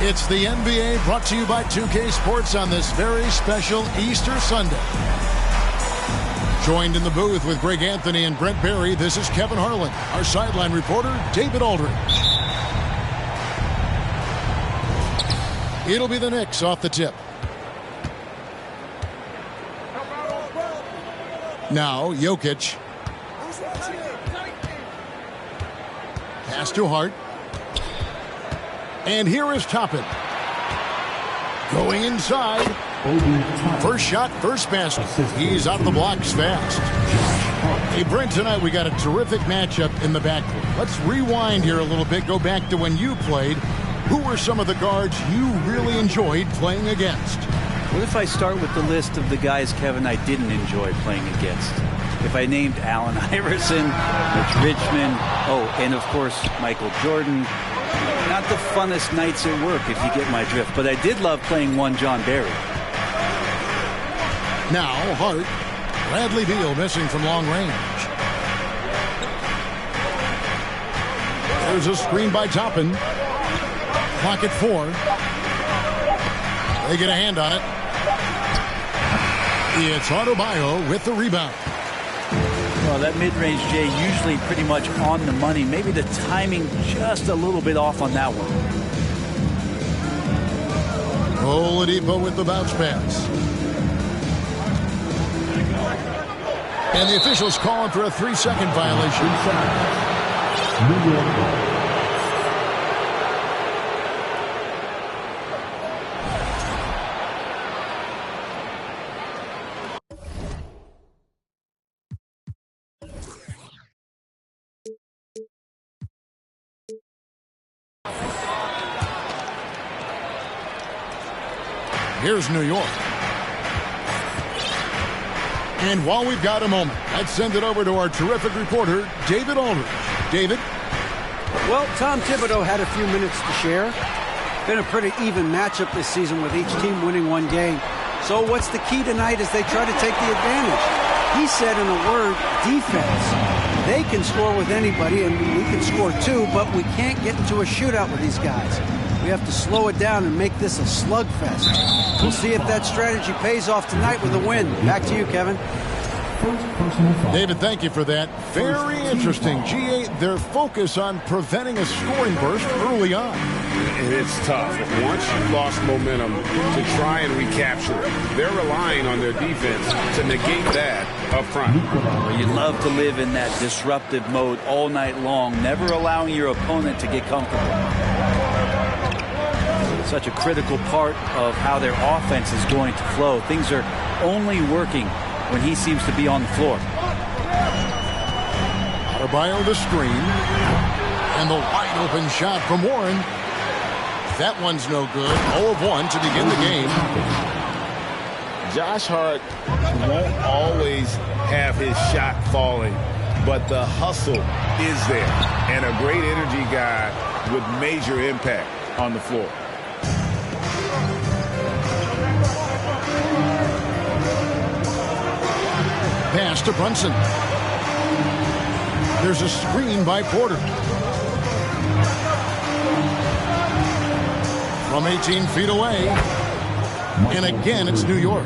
It's the NBA brought to you by 2K Sports on this very special Easter Sunday. Joined in the booth with Greg Anthony and Brent Barry, this is Kevin Harlan. Our sideline reporter, David Aldridge. It'll be the Knicks off the tip. Now, Jokic. Pass to Hart. And here is Toppin. Going inside. First shot, first basket. He's out of the blocks fast. Hey, Brent, tonight we got a terrific matchup in the backcourt. Let's rewind here a little bit. Go back to when you played. Who were some of the guards you really enjoyed playing against? What if I start with the list of the guys, Kevin, I didn't enjoy playing against? If I named Allen Iverson, Mitch Richmond, and of course, Michael Jordan. Not the funnest nights at work, if you get my drift. But I did love playing one John Barry. Now, Hart. Bradley Beal missing from long range. There's a screen by Toppin. Clock at 4. They get a hand on it. It's Adebayo with the rebound. Well, that mid-range, Jay, usually pretty much on the money. Maybe the timing just a little bit off on that one. Oladipo with the bounce pass. And the officials calling for a 3-second violation. Here's New York. And while we've got a moment, let's send it over to our terrific reporter, David Aldridge. David? Well, Tom Thibodeau had a few minutes to share. Been a pretty even matchup this season with each team winning one game. So what's the key tonight as they try to take the advantage? He said in a word, defense. They can score with anybody, and we can score too, but we can't get into a shootout with these guys. We have to slow it down and make this a slugfest. We'll see if that strategy pays off tonight with a win. Back to you, Kevin. David, thank you for that. Very interesting. G8, their focus on preventing a scoring burst early on. It's tough. Once you've lost momentum, to try and recapture it. They're relying on their defense to negate that up front. Well, you love to live in that disruptive mode all night long, never allowing your opponent to get comfortable. Such a critical part of how their offense is going to flow. Things are only working when he seems to be on the floor. Adebayo the screen. And the wide open shot from Warren. That one's no good. 0 of 1 to begin the game. Josh Hart won't always have his shot falling, but the hustle is there. And a great energy guy with major impact on the floor. Pass to Brunson. There's a screen by Porter. From 18 feet away. And again, it's New York.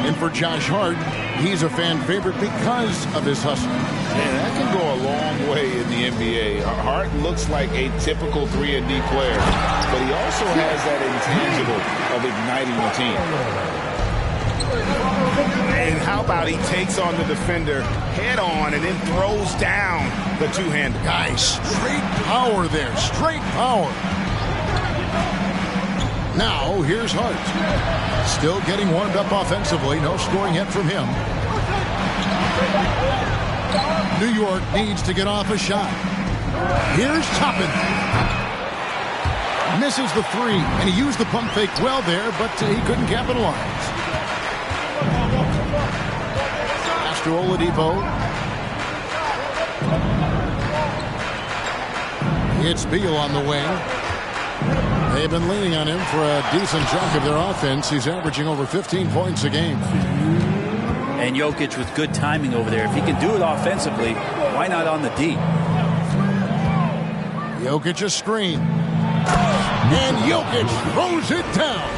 And for Josh Hart, he's a fan favorite because of his hustle. Man, that can go a long way in the NBA. Hart looks like a typical 3-and-D player, but he also has that intangible of igniting the team. And how about he takes on the defender head on and then throws down the two-hander. Guys, straight power there. Straight power. Now, here's Hart. Still getting warmed up offensively. No scoring yet from him. New York needs to get off a shot. Here's Toppin. Misses the 3, and he used the pump fake well there, but he couldn't capitalize. Pass to Oladipo. It's Beal on the wing. They've been leaning on him for a decent chunk of their offense. He's averaging over 15 points a game. And Jokic with good timing over there. If he can do it offensively, why not on the D? Jokic a screen. And Jokic throws it down.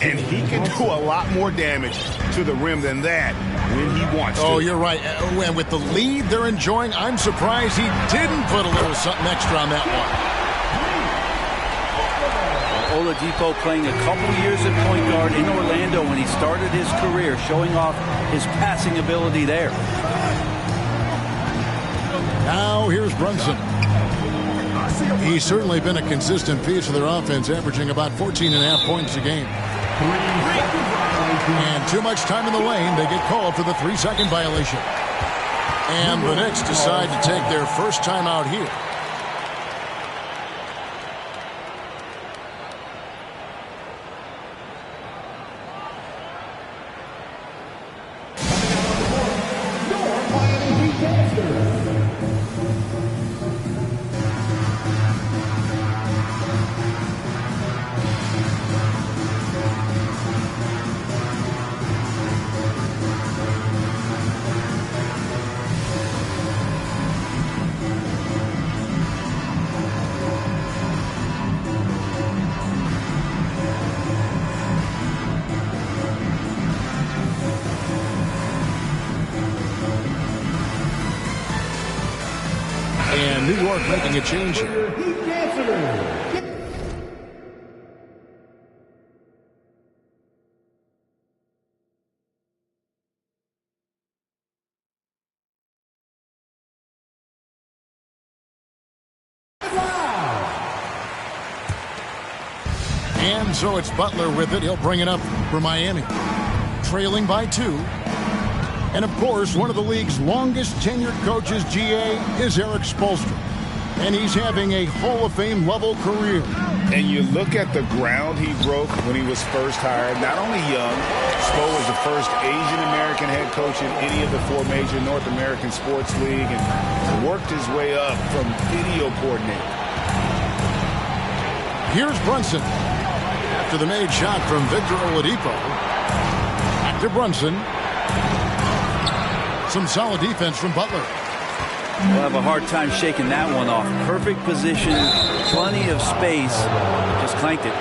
And he can do a lot more damage to the rim than that when he wants to. Oh, you're right. And with the lead they're enjoying, I'm surprised he didn't put a little something extra on that one. Oladipo playing a couple years at point guard in Orlando when he started his career, showing off his passing ability there. Now here's Brunson. He's certainly been a consistent piece of their offense, averaging about 14.5 points a game. And too much time in the lane. They get called for the 3-second violation. And the Knicks decide to take their first time out here. And New York making a change here. And so it's Butler with it. He'll bring it up for Miami. Trailing by 2. And, of course, one of the league's longest tenured coaches, GA, is Eric Spoelstra. And he's having a Hall of Fame level career. And you look at the ground he broke when he was first hired. Not only young, Spo was the first Asian-American head coach in any of the 4 major North American sports league and worked his way up from video coordinator. Here's Brunson. After the made shot from Victor Oladipo. Back to Brunson. Some solid defense from Butler. We'll have a hard time shaking that one off. Perfect position, plenty of space. Just clanked it.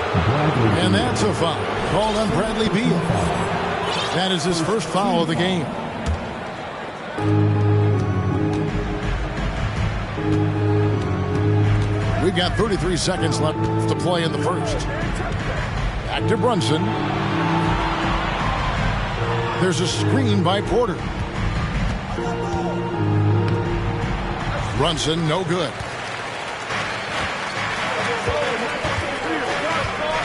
And that's a foul called on Bradley Beal. That is his first foul of the game. We've got 33 seconds left to play in the first. Back to Brunson. There's a screen by Porter. Brunson, no good.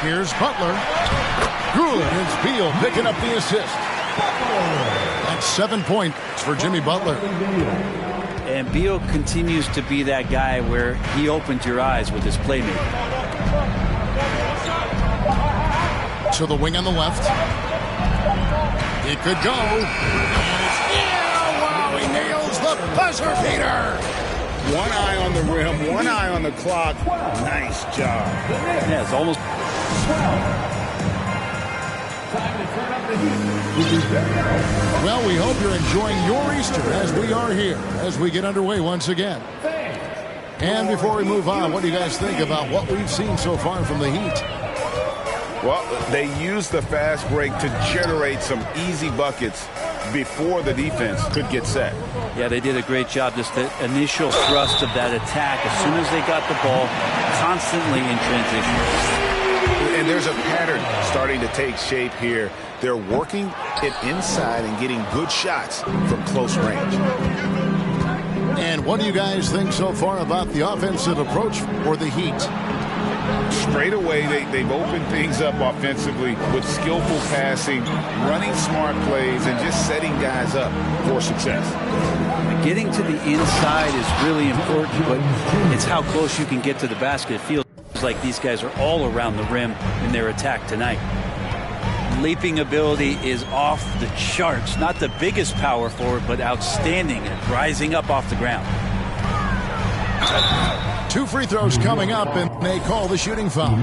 Here's Butler. Good. It's Beal picking up the assist. That's 7 points for Jimmy Butler. And Beal continues to be that guy where he opens your eyes with his playmaking. To the wing on the left. It could go. Yeah, wow, he nails the buzzer beater. One eye on the rim, one eye on the clock. Nice job. Yeah, it's almost... Well, we hope you're enjoying your Easter as we are here, as we get underway once again. And before we move on, what do you guys think about what we've seen so far from the Heat? Well, they used the fast break to generate some easy buckets before the defense could get set. Yeah, they did a great job. Just the initial thrust of that attack, as soon as they got the ball, constantly in transition. And there's a pattern starting to take shape here. They're working it inside and getting good shots from close range. And what do you guys think so far about the offensive approach for the Heat? Straight away, they've opened things up offensively with skillful passing, running smart plays, and just setting guys up for success. Getting to the inside is really important, but it's how close you can get to the basket. It feels like these guys are all around the rim in their attack tonight. Leaping ability is off the charts. Not the biggest power forward, but outstanding at rising up off the ground. 2 free throws coming up, and they call the shooting foul.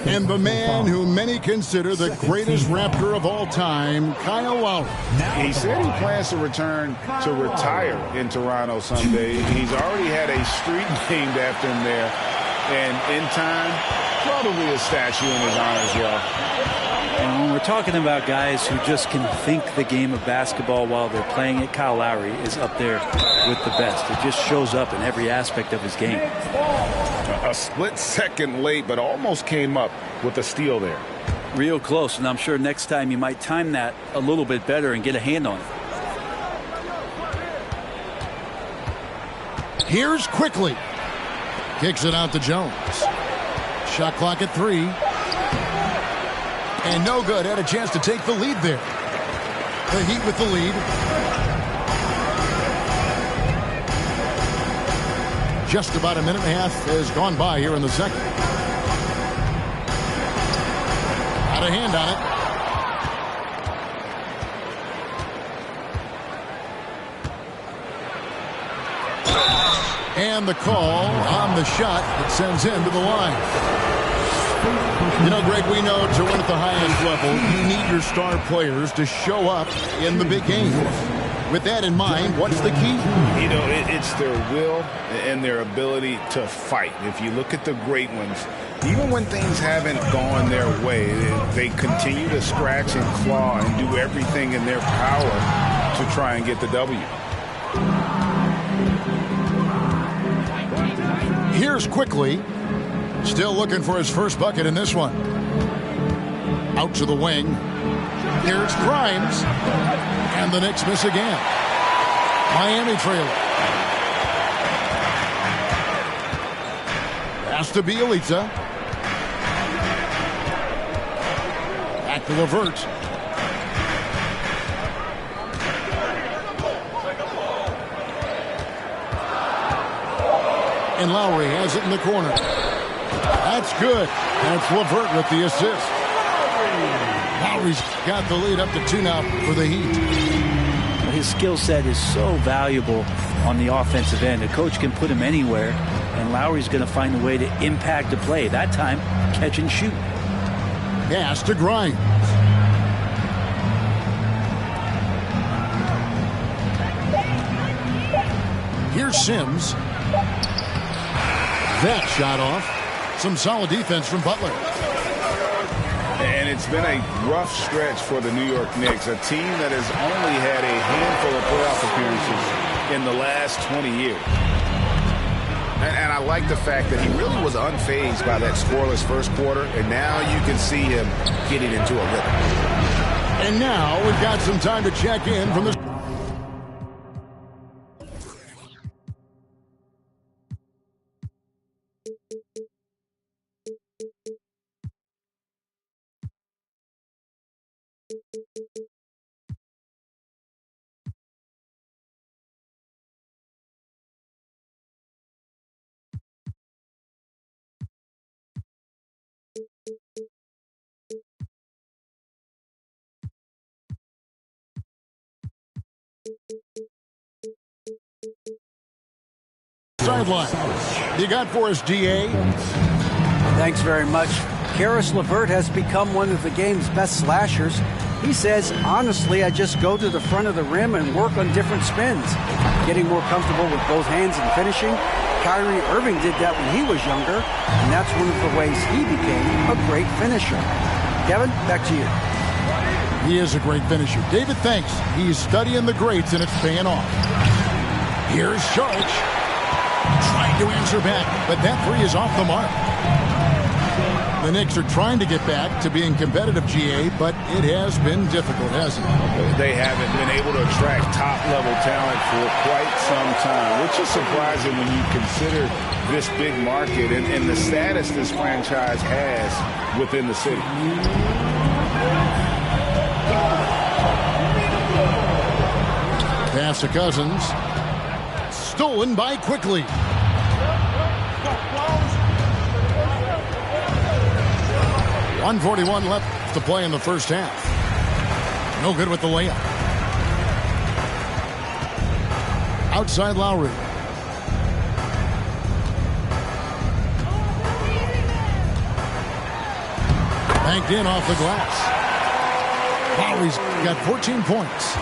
And the man who many consider the greatest Raptor of all time, Kyle Lowry. He said he plans to return to retire in Toronto someday. He's already had a street named after him there. And in time, probably a statue in his honor as well. And when we're talking about guys who just can think the game of basketball while they're playing it, Kyle Lowry is up there with the best. It just shows up in every aspect of his game. A split second late, but almost came up with a steal there. Real close, and I'm sure next time you might time that a little bit better and get a hand on it. Here's Quickly. Kicks it out to Jones. Shot clock at 3. And no good. Had a chance to take the lead there. The Heat with the lead. Just about a minute and a half has gone by here in the second. Got a hand on it. And the call on the shot that sends him to the line. You know, Greg, we know to win at the highest level, you need your star players to show up in the big games. With that in mind, what's the key? You know, it's their will and their ability to fight. If you look at the great ones, even when things haven't gone their way, they continue to scratch and claw and do everything in their power to try and get the W. Here's Quickly. Still looking for his first bucket in this one. Out to the wing. Here's Grimes. And the Knicks miss again. Miami trailer. Pass to Bielitsa. Back to LeVert. And Lowry has it in the corner. That's good. That's LeVert with the assist. Lowry's got the lead up to 2 now for the Heat. His skill set is so valuable on the offensive end. A coach can put him anywhere, and Lowry's going to find a way to impact the play. That time, catch and shoot. Pass to Grimes. Here's Sims. That shot off. Some solid defense from Butler. And it's been a rough stretch for the New York Knicks, a team that has only had a handful of playoff appearances in the last 20 years. And I like the fact that he really was unfazed by that scoreless first quarter, and now you can see him getting into a rhythm. And now we've got some time to check in from the... sideline. You got for us, DA? Thanks very much. Karis LeVert has become one of the game's best slashers. He says, honestly, I just go to the front of the rim and work on different spins, getting more comfortable with both hands and finishing. Kyrie Irving did that when he was younger, and that's one of the ways he became a great finisher. Kevin, back to you. He is a great finisher. David, thanks. He's studying the greats, and it's paying off. Here's Sharch. Trying to answer back, but that three is off the mark. The Knicks are trying to get back to being competitive, GA, but it has been difficult, hasn't it? They haven't been able to attract top-level talent for quite some time, which is surprising when you consider this big market and the status this franchise has within the city. Pass to Cousins. Stolen by Quickly. .141 left to play in the first half. No good with the layup. Outside Lowry. Banked in off the glass. Lowry's got 14 points.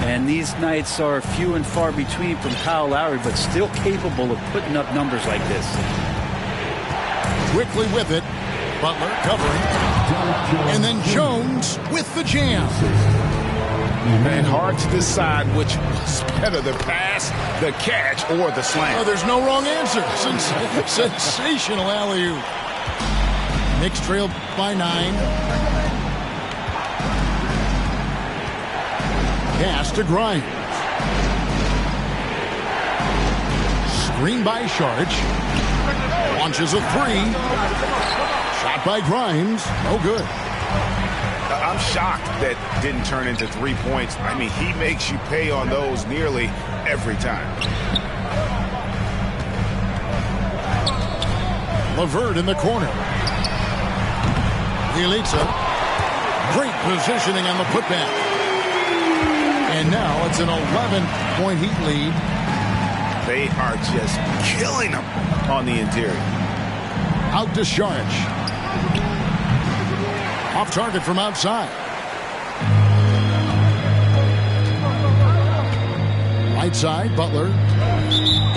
And these nights are few and far between from Kyle Lowry, but still capable of putting up numbers like this. Quickly with it. Butler covering. And then Jones with the jam. And hard to decide which was better, the pass, the catch, or the slam. Oh, there's no wrong answer. Sensational alley-oop. Knicks trailed by 9. Pass to Grimes. Screen by Sharch. Launches a 3. Shot by Grimes. No good. I'm shocked that didn't turn into 3 points. I mean, he makes you pay on those nearly every time. LeVert in the corner. Bielitsa. Great positioning on the putback. And now it's an 11-point Heat lead. They are just killing them on the interior. Out to Sharch. Off target from outside. Right side, Butler.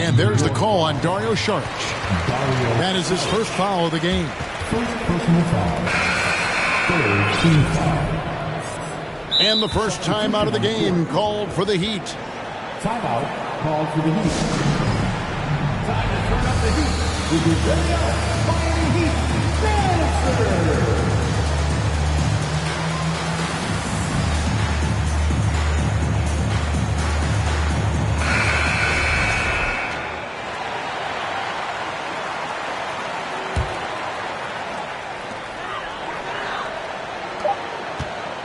And there's the call on Dario Sharch. That is his first foul of the game. First personal foul. Third team foul. And the first time out of the game called for the Heat. Timeout called for the Heat. Time to turn up the heat with your Miami Heat Bannister.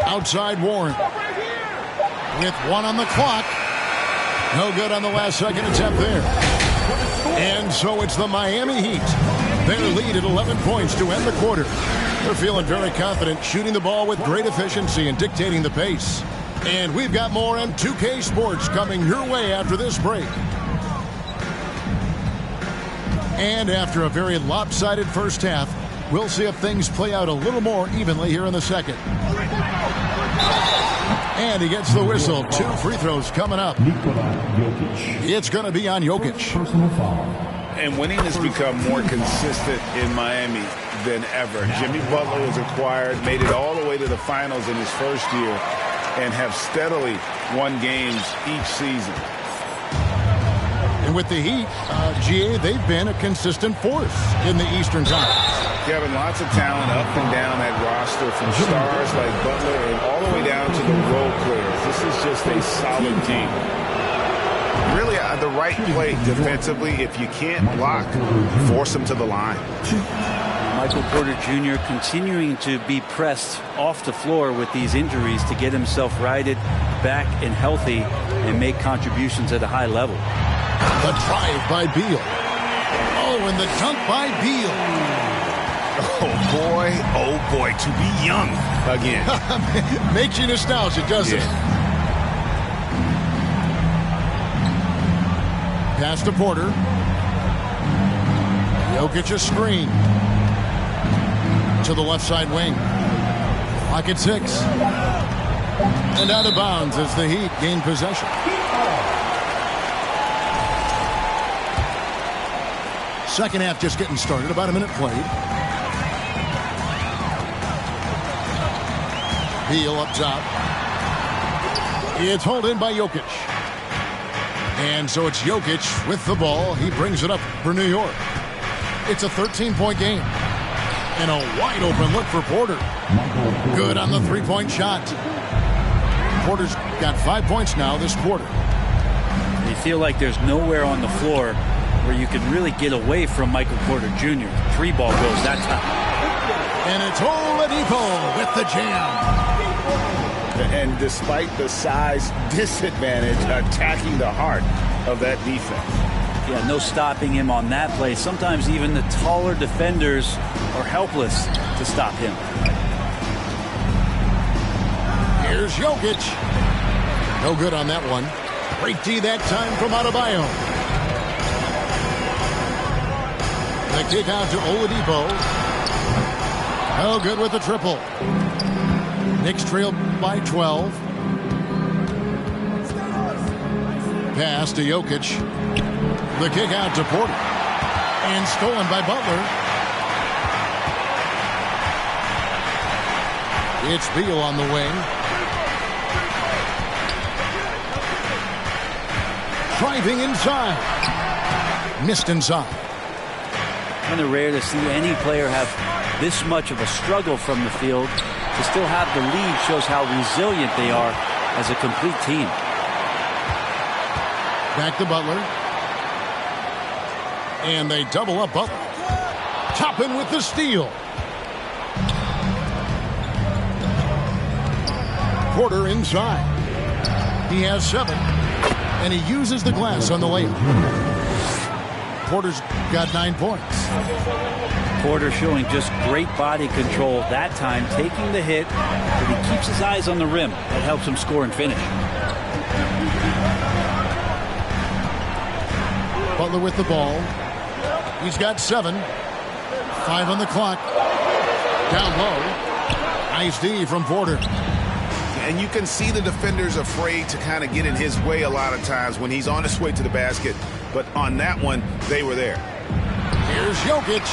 Outside Warren. With 1 on the clock. No good on the last second attempt there. And so it's the Miami Heat. Their lead at 11 points to end the quarter. They're feeling very confident, shooting the ball with great efficiency and dictating the pace. And we've got more M2K Sports coming your way after this break. And after a very lopsided first half, we'll see if things play out a little more evenly here in the second. And he gets the whistle. 2 free throws coming up. It's going to be on Jokic. Personal foul. And winning has become more consistent in Miami than ever. Jimmy Butler was acquired, made it all the way to the finals in his first year, and have steadily won games each season. And with the Heat, GA, they've been a consistent force in the Eastern Conference. Kevin, lots of talent up and down that roster, from stars like Butler and all the way down to the role players. This is just a solid team. Really, the right play defensively. If you can't block, force them to the line. Michael Porter Jr. continuing to be pressed off the floor with these injuries to get himself righted, back and healthy, and make contributions at a high level. The drive by Beal. Oh, and the dunk by Beal. Oh boy, to be young again. Makes you nostalgic, doesn't it? Pass to Porter. Jokic a screen. To the left side wing. Clock at 6. And out of bounds as the Heat gain possession. Second half just getting started. About a minute played. Beal up top. It's hauled in by Jokic. And so it's Jokic with the ball. He brings it up for New York. It's a 13-point game. And a wide open look for Porter. Good on the three-point shot. Porter's got 5 points now this quarter. You feel like there's nowhere on the floor where you can really get away from Michael Porter Jr. 3 ball goes that time. And it's Oladipo with the jam. And despite the size disadvantage, attacking the heart of that defense. Yeah, no stopping him on that play. Sometimes even the taller defenders are helpless to stop him. Here's Jokic. No good on that one. Great D that time from Adebayo. The kick out to Oladipo. No good with the triple. Knicks trail by 12. Pass to Jokic. The kick out to Porter. And stolen by Butler. It's Beal on the wing. Driving inside. Missed inside. Kind of rare to see any player have this much of a struggle from the field. To still have the lead shows how resilient they are as a complete team. Back to Butler. And they double up Butler. Toppin with the steal. Porter inside. He has 7. And he uses the glass on the layup. Porter's got 9 points. Porter showing just great body control that time, taking the hit, but he keeps his eyes on the rim. That helps him score and finish. Butler with the ball. He's got 7. 5 on the clock. Down low. Nice D from Porter. And you can see the defenders afraid to kind of get in his way a lot of times when he's on his way to the basket. But on that one, they were there. Here's Jokic.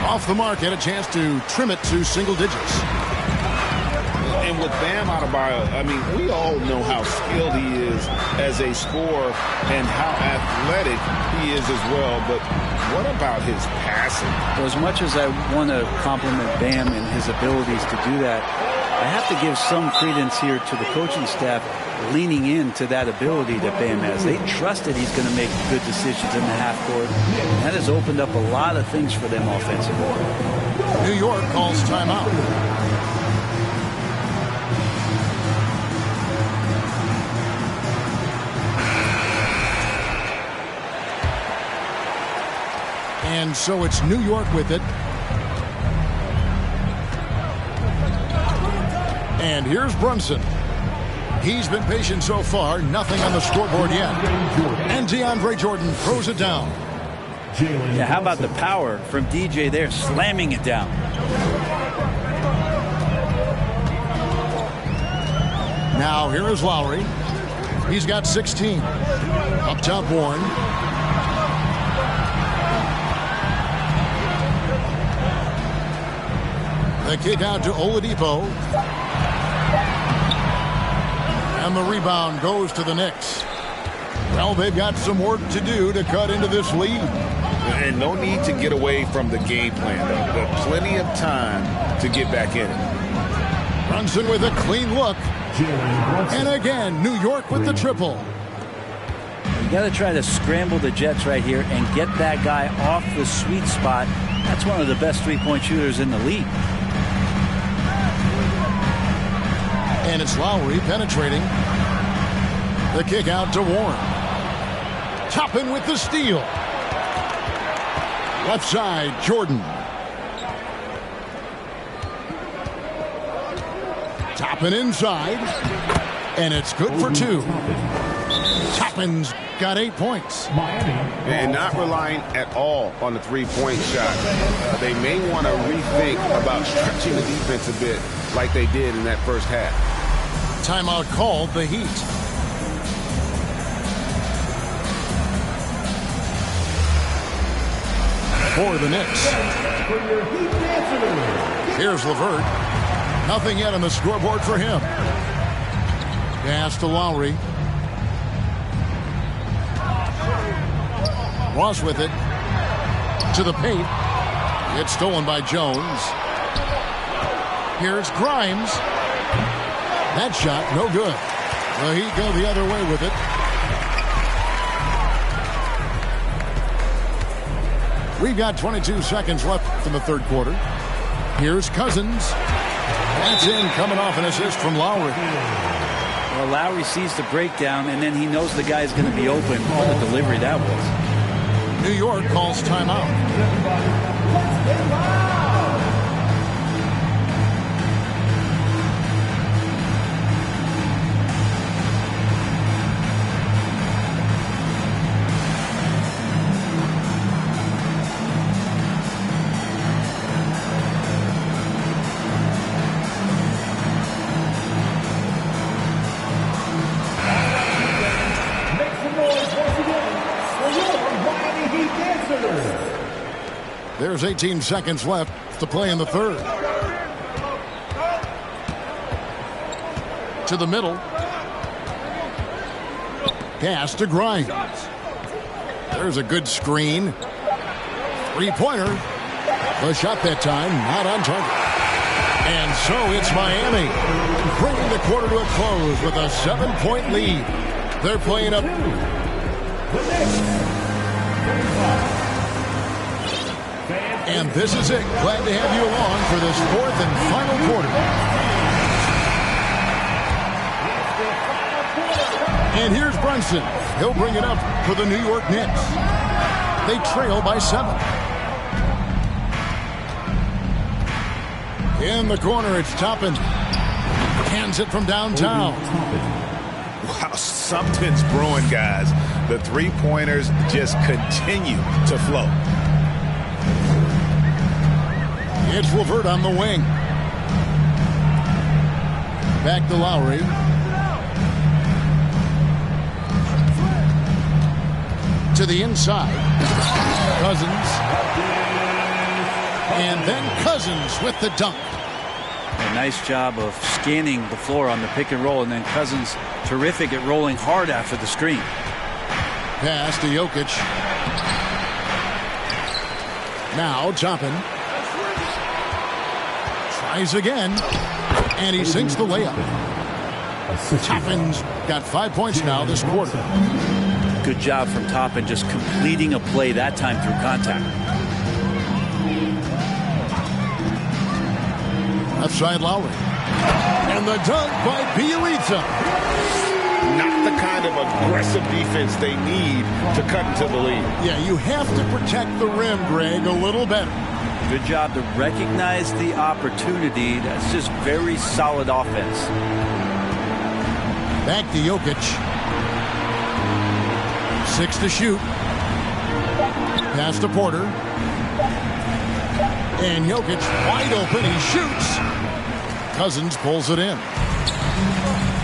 Off the mark, had a chance to trim it to single digits. And with Bam Adebayo, I mean, we all know how skilled he is as a scorer and how athletic he is as well. But what about his passing? Well, as much as I want to compliment Bam and his abilities to do that, I have to give some credence here to the coaching staff leaning into that ability that Bam has. They trust that he's going to make good decisions in the half court. And that has opened up a lot of things for them offensively. New York calls timeout. And so it's New York with it. And here's Brunson. He's been patient so far. Nothing on the scoreboard yet. And DeAndre Jordan throws it down. Yeah, how about the power from DJ there, slamming it down. Now here is Lowry. He's got 16. Up top, Warren. The kick out to Oladipo. And the rebound goes to the Knicks. Well, they've got some work to do to cut into this lead. And no need to get away from the game plan, though. There's plenty of time to get back in it. Brunson with a clean look. And again, New York with the triple. You got to try to scramble the Jets right here and get that guy off the sweet spot. That's one of the best three-point shooters in the league. And it's Lowry penetrating. The kick out to Warren. Toppin with the steal. Left side, Jordan. Toppin inside. And it's good for 2. Toppin's got 8 points. And not relying at all on the three-point shot. They may want to rethink about stretching the defense a bit like they did in that first half. Timeout called, the Heat. For the Knicks. Here's LeVert. Nothing yet on the scoreboard for him. Pass to Lowry. Ross with it. To the paint. It's stolen by Jones. Here's Grimes. That shot, no good. The Heat go the other way with it. We've got 22 seconds left in the third quarter. Here's Cousins. That's in, coming off an assist from Lowry. Well, Lowry sees the breakdown, and then he knows the guy's going to be open. What a delivery that was. New York calls timeout. There's 18 seconds left to play in the third. To the middle. Pass to Grimes. There's a good screen. Three-pointer. The shot that time, not on target. And so it's Miami, bringing the quarter to a close with a 7-point lead. They're playing up. And this is it. Glad to have you along for this fourth and final quarter. And here's Brunson. He'll bring it up for the New York Knicks. They trail by 7. In the corner, it's Toppin. Hands it from downtown. Wow, something's brewing, guys. The three-pointers just continue to flow. It's Levert on the wing. Back to Lowry. To the inside. Cousins. And then Cousins with the dunk. A nice job of scanning the floor on the pick and roll, and then Cousins terrific at rolling hard after the screen. Pass to Jokic. Now Toppin. Tries again. And he sinks the layup. Toppin's got 5 points now this quarter. Good job from Toppin, just completing a play that time through contact. Left side Lowry. And the dunk by Bielitsa. Not the kind of aggressive defense they need to cut into the lead. Yeah, you have to protect the rim, Greg, a little better. Good job to recognize the opportunity. That's just very solid offense. Back to Jokic. 6 to shoot. Pass to Porter. And Jokic wide open. He shoots. Cousins pulls it in.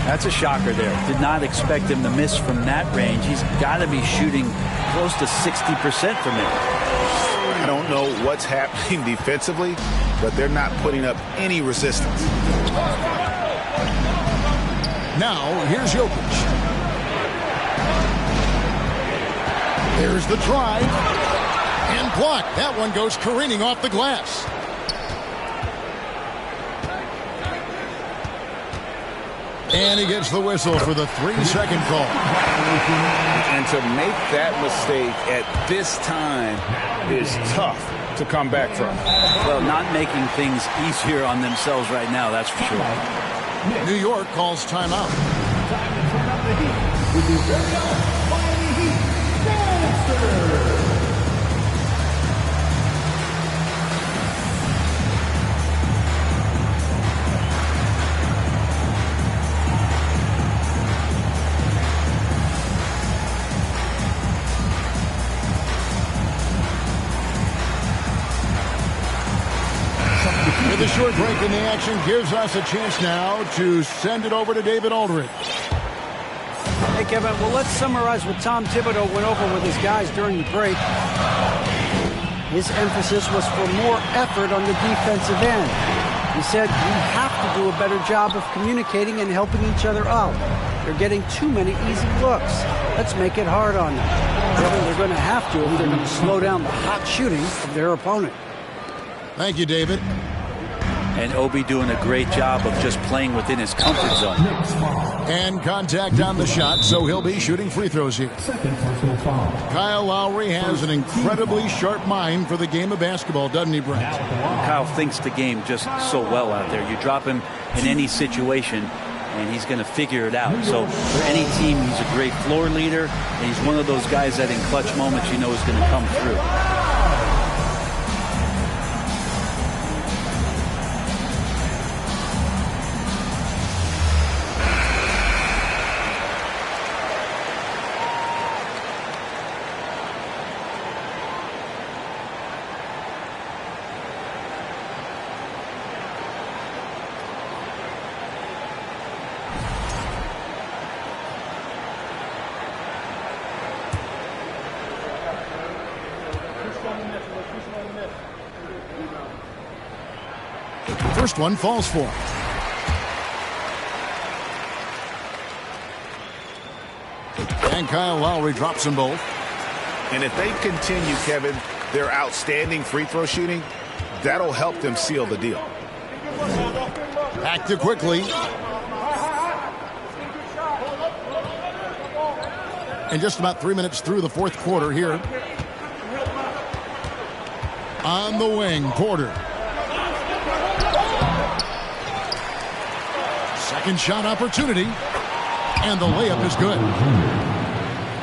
That's a shocker there. Did not expect him to miss from that range. He's got to be shooting close to 60% from there. I don't know what's happening defensively, but they're not putting up any resistance. Now, here's Jokic. There's the drive. And blocked. That one goes careening off the glass. And he gets the whistle for the 3-second call. And to make that mistake at this time is tough to come back from. Well, not making things easier on themselves right now, that's for sure. New York calls timeout. Time to turn up the heat with the very own Miami Heat Monster. With a short break in the action gives us a chance now to send it over to David Aldridge. Hey, Kevin, well, let's summarize what Tom Thibodeau went over with his guys during the break. His emphasis was for more effort on the defensive end. He said we have to do a better job of communicating and helping each other out. They're getting too many easy looks. Let's make it hard on them. Kevin, they're going to have to if they're going to slow down the hot shooting of their opponent. Thank you, David. And Obi doing a great job of just playing within his comfort zone. And contact on the shot, so he'll be shooting free throws here. Kyle Lowry has an incredibly sharp mind for the game of basketball, doesn't he, Brent? Kyle thinks the game just so well out there. You drop him in any situation, and he's going to figure it out. So for any team, he's a great floor leader, and he's one of those guys that in clutch moments you know is going to come through. First one falls for him. And Kyle Lowry drops them both. And if they continue, Kevin, their outstanding free throw shooting, that'll help them seal the deal. Back to quickly. And just about 3 minutes through the fourth quarter here. On the wing, Porter. Second shot opportunity. And the layup is good.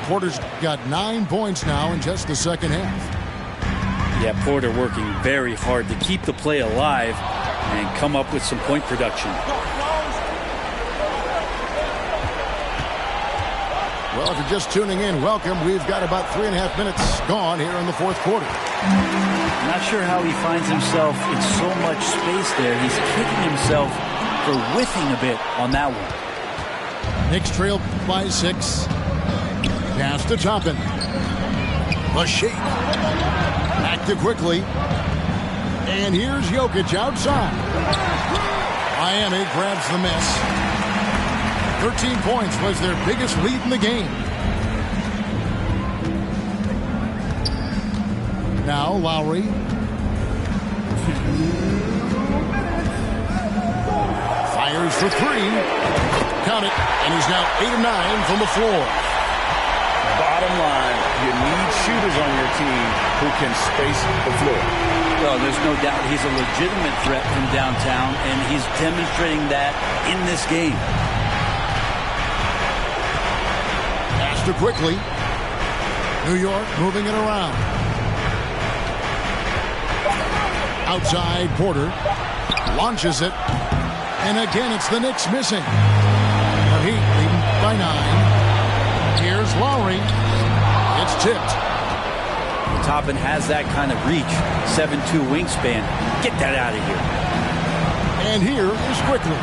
Porter's got 9 points now in just the second half. Yeah, Porter working very hard to keep the play alive and come up with some point production. Well, if you're just tuning in, welcome. We've got about 3.5 minutes gone here in the fourth quarter. Not sure how he finds himself in so much space there. He's kicking himself for whiffing a bit on that one. Knicks trail by 6. Pass to Toppin. The shake. Active quickly. And here's Jokic outside. Miami grabs the miss. 13 points was their biggest lead in the game. Now Lowry. Fires for 3. Count it. And he's now 8 of 9 from the floor. Bottom line, you need shooters on your team who can space the floor. Well, there's no doubt he's a legitimate threat from downtown, and he's demonstrating that in this game. Pass to quickly. New York moving it around. Outside, Porter launches it. And again, it's the Knicks missing. The Heat leading by 9. Here's Lowry. It's tipped. Toppin has that kind of reach. 7'2" wingspan. Get that out of here. And here is quickly.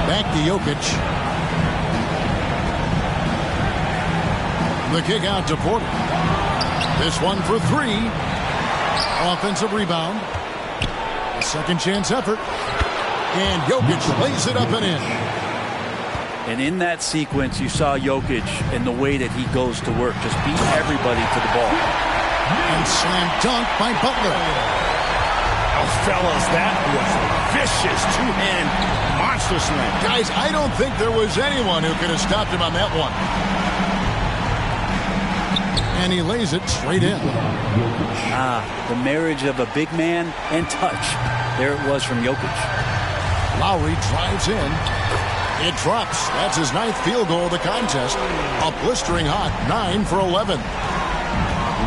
Back to Jokic. The kick out to Porter. This one for 3. Offensive rebound. A second chance effort. And Jokic lays it up and in. And in that sequence, you saw Jokic and the way that he goes to work. Just beat everybody to the ball. And slam dunk by Butler. Oh, fellas, that was a vicious two-hand monster slam. Guys, I don't think there was anyone who could have stopped him on that one. And he lays it straight in. The marriage of a big man and touch. There it was from Jokic. Lowry drives in. It drops. That's his 9th field goal of the contest. A blistering hot 9 for 11.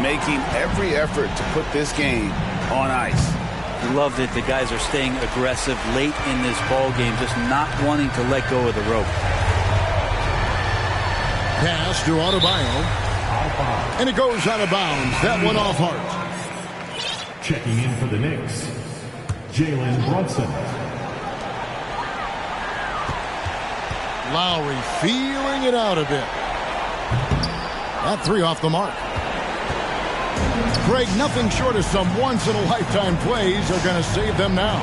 Making every effort to put this game on ice. Love that the guys are staying aggressive late in this ball game, just not wanting to let go of the rope. Pass to Adebayo. And it goes out of bounds. That one off Hart. Checking in for the Knicks, Jalen Brunson. Lowry feeling it out a bit. That 3 off the mark. Greg, nothing short of some once-in-a-lifetime plays are going to save them now.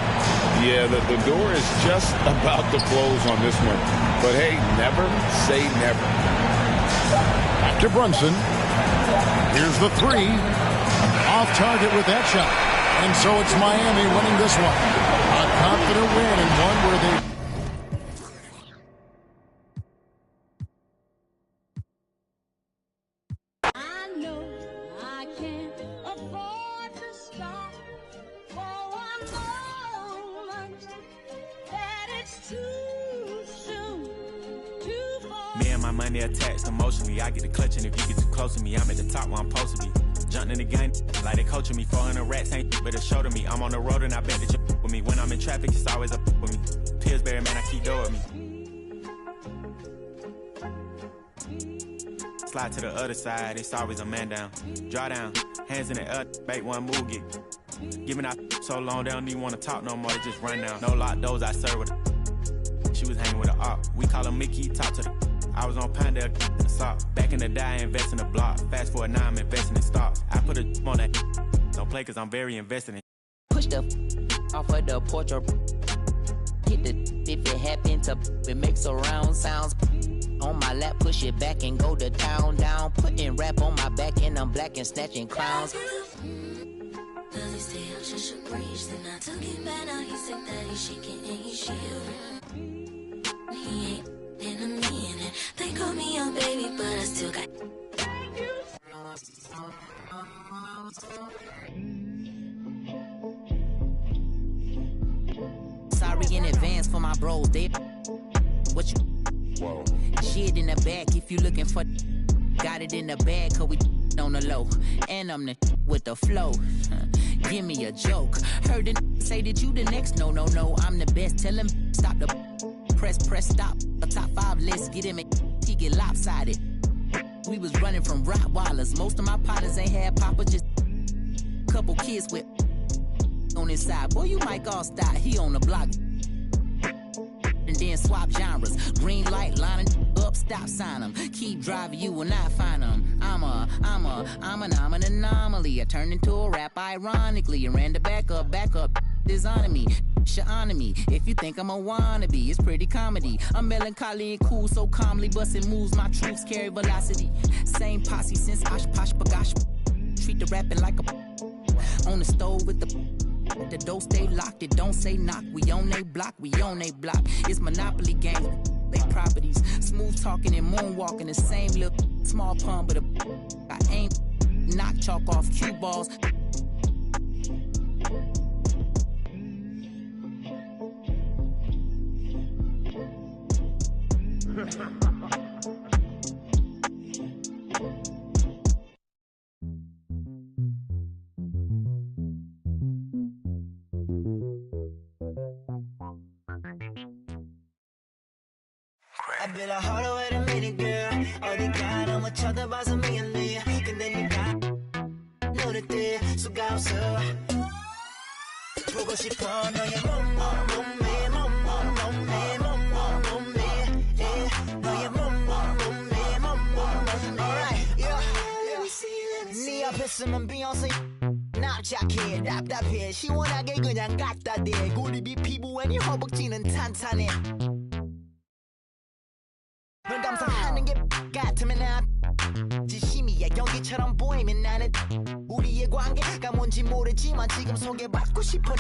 Yeah, the door is just about to close on this one. But hey, never say never. Back to Brunson. Here's the 3. Off target with that shot. And so it's Miami winning this one. A confident win and one where they... Money attached emotionally. I get the clutch, and if you get too close to me, I'm at the top where I'm supposed to be. Jumping in the game like they coaching me. 400 rats ain't but a show to me. I'm on the road and I bet that you with me. When I'm in traffic, it's always up with me. Pillsbury, man, I keep door with me. Slide to the other side, it's always a man down. Draw down, hands in the air, bait one move, get. Giving out so long, they don't even want to talk no more, they just run down. No lock doors, I serve with her. She was hanging with her op. We call her Mickey, talk to the. I was on Panda and Sock. Back in the day, I invest in the block. Fast forward now, I'm investing in stocks. I put a on that. Don't play cause I'm very invested in. push the off of the porch or hit the if it happen to it makes a round sounds. On my lap, push it back and go to town down. Putting rap on my back and I'm black and snatching crowns. Does he stay up just a breeze? Then I took it back, now he said that he's shaking and he's shivering. He ain't enemy in it. They call me young baby, but I still got. Sorry in advance for my bros, they what you whoa. Shit in the back if you looking for got it in the bag cause we on the low and I'm the with the flow. Give me a joke. Heard it say that you the next. No, I'm the best. Tell him stop the press stop. A top 5 list, get him he get lopsided. We was running from Rottweilers. Most of my partners ain't had papa, just couple kids with on his side. Boy, you might all stop. He on the block. And then swap genres. Green light, lining up, stop sign them. Keep driving, you will not find them. I'm an anomaly. I turned into a rap ironically and ran the back up, designing me. Honoring me. If you think I'm a wannabe, it's pretty comedy. I'm melancholy and cool, so calmly busting moves. My troops carry velocity. Same posse since Osh Posh Bagosh. Treat the rapping like a on the stove with the door stay locked, it don't say knock. We on they block, It's Monopoly game, they properties. Smooth talking and moonwalking, the same little small pun, but I ain't knock chalk off cue balls. I built a harder way to meet it, girl. 어디가 너무 쳐다봐서 미안해. 근데 네가 눈을 뜰 수가 없어. 보고 싶어 너의 몸매. 너의 몸매. Alright, yeah. 네 앞에 쓰면 비욘세. 납작해, 답답해. 시원하게 그냥 갖다 대. 고립이 피부에 네 허벅지는 탄탄해. 널 감상하는 게 같으면 난 진심이야. 연기처럼 보이면 나는 우리의 관계가 뭔지 모르지만 지금 소개받고 싶어.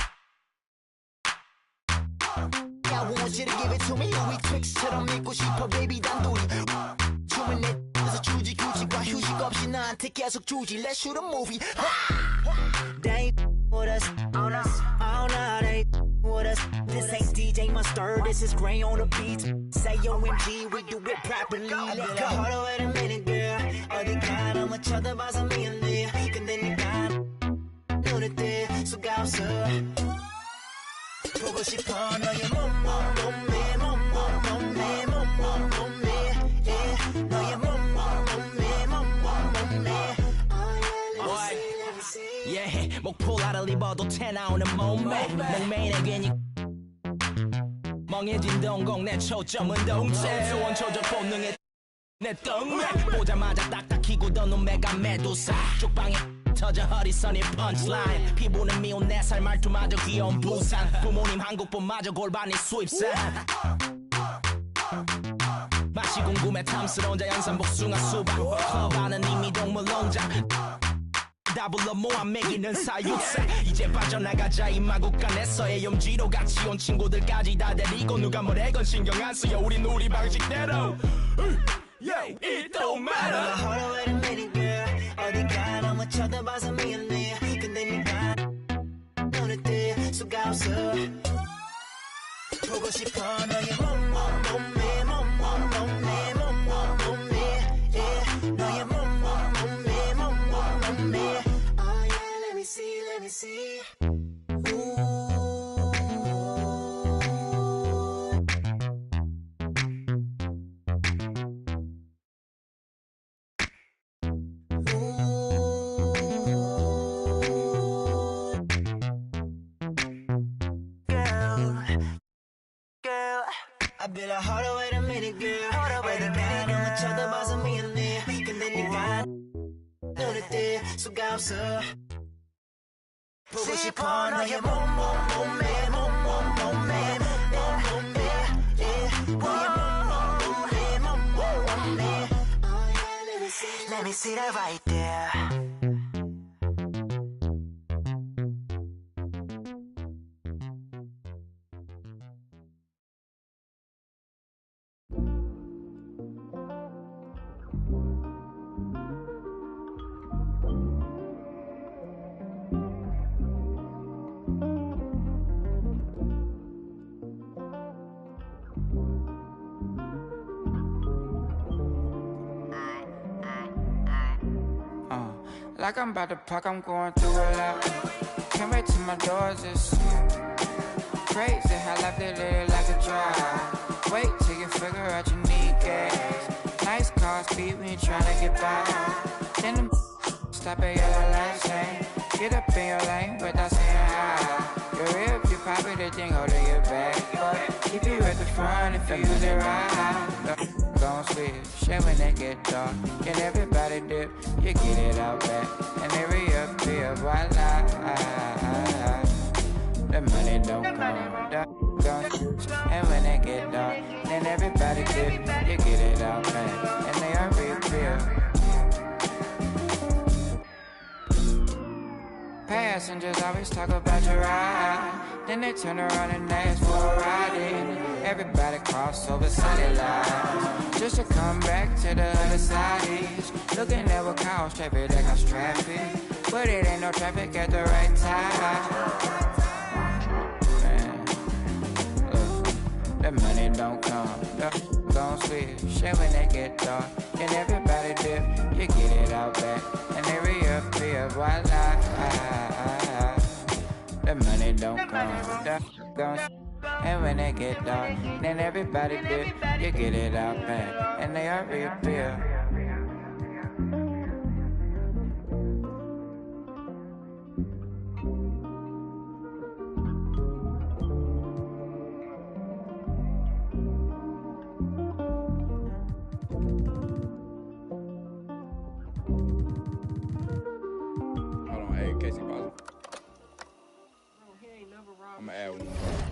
I want you to give it to me. 우리 트릭스처럼 믿고 싶어 baby 단둘이. 춤은 내에서 주지 규칙과 휴식 없이 나한테 계속 주지. Let's shoot a movie. They with us, on us, all night. They with us. This ain't DJ Mustard, this is Gray on the beat. Say OMG, we do it properly. Let go. harder way to meet it, girl. 어디가 너무 쳐다봐서 미안해. 근데 네가 눈을 뜰 수가 없어. 보고 싶어 너의 몸매. 너의 Yeah, 목폴라를 입어도 태 나오는 몸매. 맹맹이네 괜히 멍해진 동공. 내 초점은 동체. 원초적 본능에 내 똥맥. 보자마자 딱딱히 굳어놓은 메가 메두사. 쪽방에 터져 허리선이 펀치라인. 피부는 미운 4살 말투마저 귀여운 부산. 부모님 한국분마저 골반이 수입산. 맛이 궁금해 탐스러운 자연산 복숭아 수박. 커바는 이미 동물 농장. 다 불러 모아 먹이는 사육사. 이제 빠져나가자 이 마구간에서의 염지로 같이 온 친구들까지 다 데리고 누가 뭐래건 신경 안 쓰여. 우린 우리 방식대로. Yeah, it don't matter. harder way to meet it, girl. 어디가 너무 쳐다봐서 미안해. 근데 네가 눈을 뜰 수가 없어. 보고 싶어 너의 몸매. 너의 몸매. Let me see. Girl, I built a harder way to meet it, girl. 어디가 너무 쳐다봐서 미안해. 근데 네가 눈을 뜰 수가 없어. 보고 싶어 싶어 너의 몸매 몸매 Let me see that right there. Like I'm about to park, I'm going through a lot. Can't wait till my doors is crazy how life they live like a drive. Wait till you figure out you need gas. Nice car speed, we ain't tryna get by. Then them stop at yellow light saying, get up in your lane without saying hi. Your rear view probably the thing holding you back, but keep you at the front if you use it right. Gon' switch, shit when they get dark. Can everybody dip? You get it out back, and they reappear. Voila, the money don't come. Gon' switch, and when they get dark, then everybody dip. You get it out back, and they reappear. Passengers always talk about your ride, then they turn around and ask for a ride in. Everybody cross over sunny lines, just to come back to the other side. Looking at what cause traffic, that cause traffic, but it ain't no traffic at the right time. Man, look, the money don't come. Gon' switch, shit when they get dark. And everybody dip, you get it out back, and they reappear. Voila, the money don't come. And when they get dark, then everybody dip, you get it out back, and they reappear. Hold on, hey, Casey, pause. I'm gonna add one more.